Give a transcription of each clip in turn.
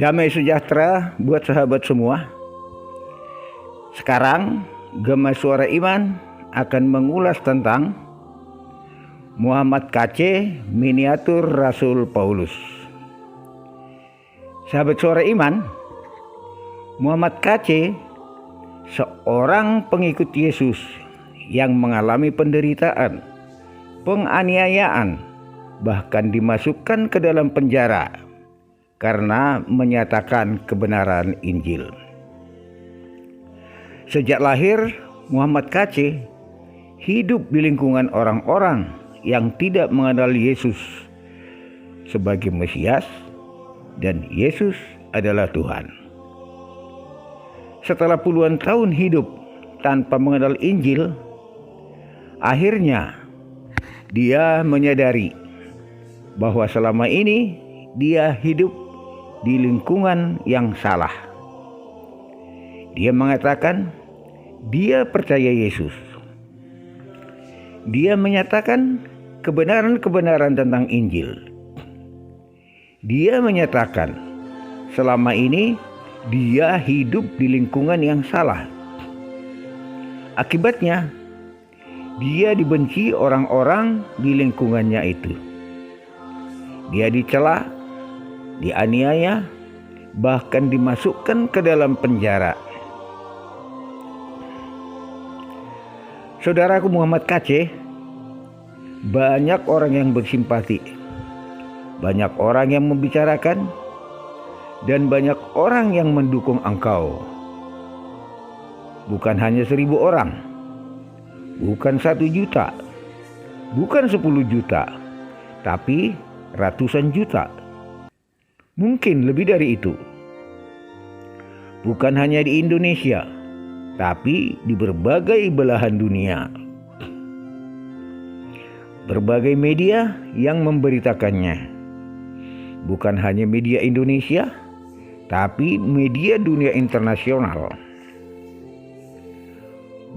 Damai sejahtera buat sahabat semua. Sekarang Gema Suara Iman akan mengulas tentang Muhammad KC, miniatur Rasul Paulus. Sahabat Suara Iman, Muhammad KC seorang pengikut Yesus yang mengalami penderitaan, penganiayaan, bahkan dimasukkan ke dalam penjara karena menyatakan kebenaran Injil. Sejak lahir, Muhammad KC hidup di lingkungan orang-orang yang tidak mengenal Yesus sebagai Mesias dan Yesus adalah Tuhan. Setelah puluhan tahun hidup tanpa mengenal Injil, akhirnya dia menyadari bahwa selama ini dia hidup di lingkungan yang salah. Dia mengatakan dia percaya Yesus. Dia menyatakan kebenaran-kebenaran tentang Injil. Dia menyatakan selama ini dia hidup di lingkungan yang salah. Akibatnya, dia dibenci orang-orang di lingkungannya itu. Dia dicela, dianiaya, bahkan dimasukkan ke dalam penjara. Saudaraku Muhammad KC, banyak orang yang bersimpati, banyak orang yang membicarakan, dan banyak orang yang mendukung engkau. Bukan hanya 1.000 orang, bukan 1 juta, bukan 10 juta, tapi ratusan juta. Mungkin lebih dari itu. Bukan hanya di Indonesia, tapi di berbagai belahan dunia. Berbagai media yang memberitakannya. Bukan hanya media Indonesia, tapi media dunia internasional.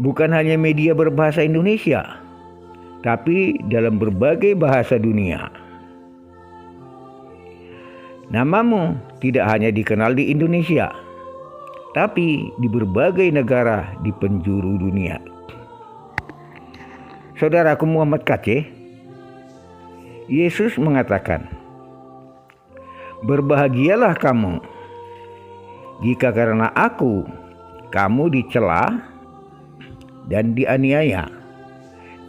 Bukan hanya media berbahasa Indonesia, tapi dalam berbagai bahasa dunia. Namamu tidak hanya dikenal di Indonesia, tapi di berbagai negara di penjuru dunia. Saudaraku Muhammad KC, Yesus mengatakan, "Berbahagialah kamu jika karena aku kamu dicela dan dianiaya,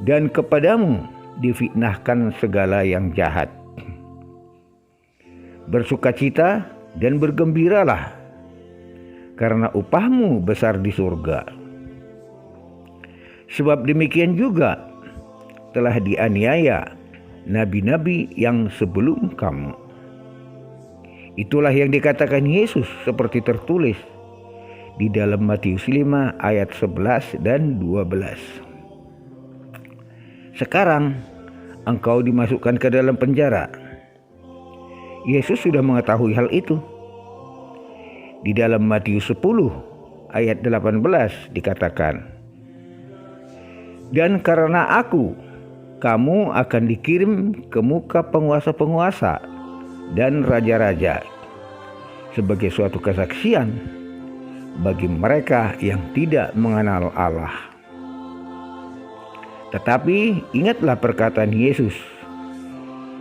dan kepadamu difitnahkan segala yang jahat. Bersukacita dan bergembiralah, karena upahmu besar di surga. Sebab demikian juga telah dianiaya nabi-nabi yang sebelum kamu." Itulah yang dikatakan Yesus seperti tertulis di dalam Matius 5 ayat 11 dan 12. Sekarang engkau dimasukkan ke dalam penjara. Yesus sudah mengetahui hal itu. Di dalam Matius 10 ayat 18 dikatakan, "Dan karena aku, kamu akan dikirim ke muka penguasa-penguasa dan raja-raja sebagai suatu kesaksian bagi mereka yang tidak mengenal Allah." Tetapi ingatlah perkataan Yesus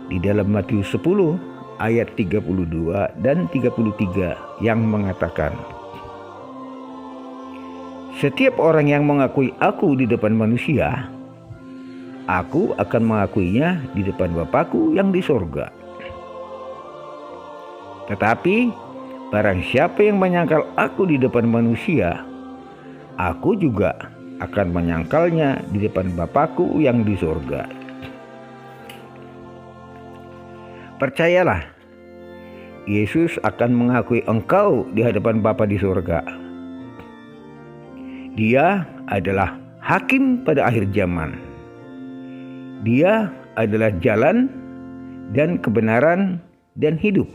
di dalam Matius 10 ayat 32 dan 33 yang mengatakan, "Setiap orang yang mengakui aku di depan manusia, aku akan mengakuinya di depan Bapa-Ku yang di sorga. Tetapi barang siapa yang menyangkal aku di depan manusia, aku juga akan menyangkalnya di depan Bapa-Ku yang di sorga." Percayalah, Yesus akan mengakui engkau di hadapan Bapa di sorga. Dia adalah hakim pada akhir zaman. Dia adalah jalan dan kebenaran dan hidup.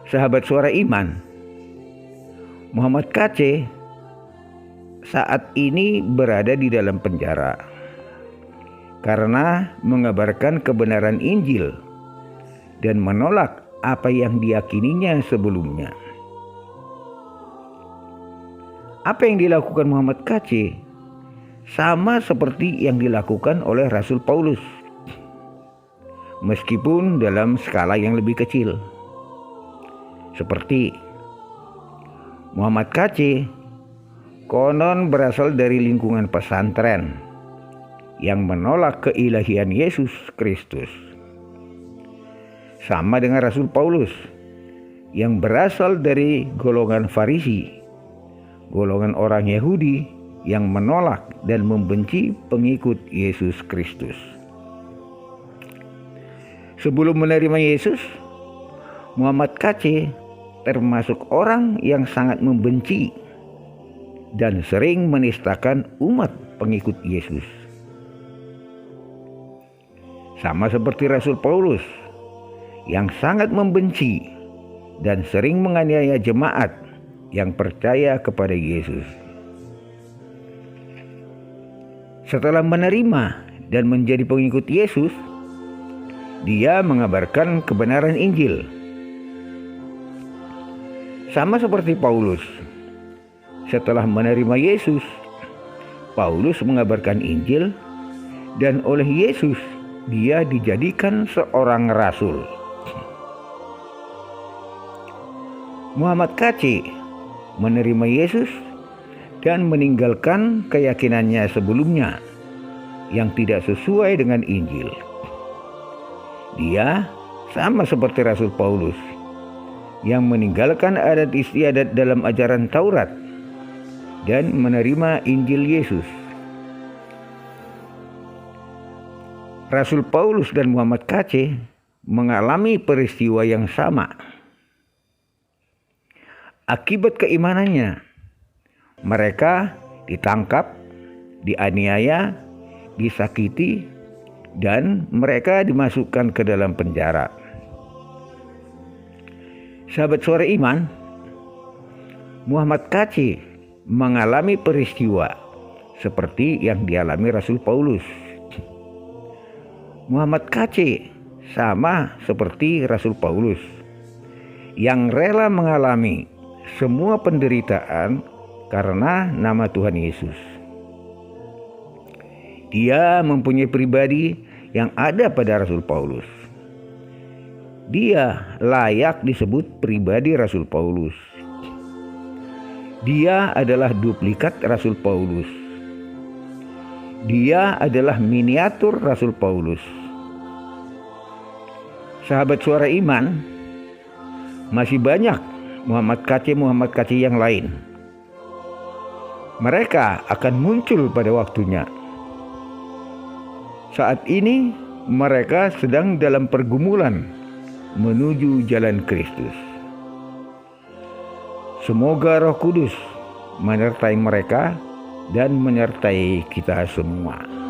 Sahabat Suara Iman, Muhammad KC saat ini berada di dalam penjara karena mengabarkan kebenaran Injil dan menolak apa yang diyakininya sebelumnya. Apa yang dilakukan Muhammad KC sama seperti yang dilakukan oleh Rasul Paulus, meskipun dalam skala yang lebih kecil. Seperti Muhammad KC konon berasal dari lingkungan pesantren yang menolak keilahian Yesus Kristus. Sama dengan Rasul Paulus yang berasal dari golongan Farisi, golongan orang Yahudi yang menolak dan membenci pengikut Yesus Kristus. Sebelum menerima Yesus, Muhammad KC termasuk orang yang sangat membenci dan sering menistakan umat pengikut Yesus. Sama seperti Rasul Paulus yang sangat membenci dan sering menganiaya jemaat yang percaya kepada Yesus. Setelah menerima dan menjadi pengikut Yesus, dia mengabarkan kebenaran Injil. Sama seperti Paulus, setelah menerima Yesus, Paulus mengabarkan Injil, dan oleh Yesus dia dijadikan seorang rasul. Muhammad KC menerima Yesus dan meninggalkan keyakinannya sebelumnya yang tidak sesuai dengan Injil. Dia sama seperti Rasul Paulus yang meninggalkan adat istiadat dalam ajaran Taurat dan menerima Injil Yesus. Rasul Paulus dan Muhammad KC mengalami peristiwa yang sama. Akibat keimanannya, mereka ditangkap, dianiaya, disakiti, dan mereka dimasukkan ke dalam penjara. Sahabat Suara Iman, Muhammad KC mengalami peristiwa seperti yang dialami Rasul Paulus. Muhammad KC sama seperti Rasul Paulus yang rela mengalami semua penderitaan karena nama Tuhan Yesus. Dia mempunyai pribadi yang ada pada Rasul Paulus. Dia layak disebut pribadi Rasul Paulus. Dia adalah duplikat Rasul Paulus. Dia adalah miniatur Rasul Paulus. Sahabat Suara Iman, masih banyak Muhammad KC yang lain. Mereka akan muncul pada waktunya. Saat ini mereka sedang dalam pergumulan menuju jalan Kristus. Semoga Roh Kudus menyertai mereka dan menyertai kita semua.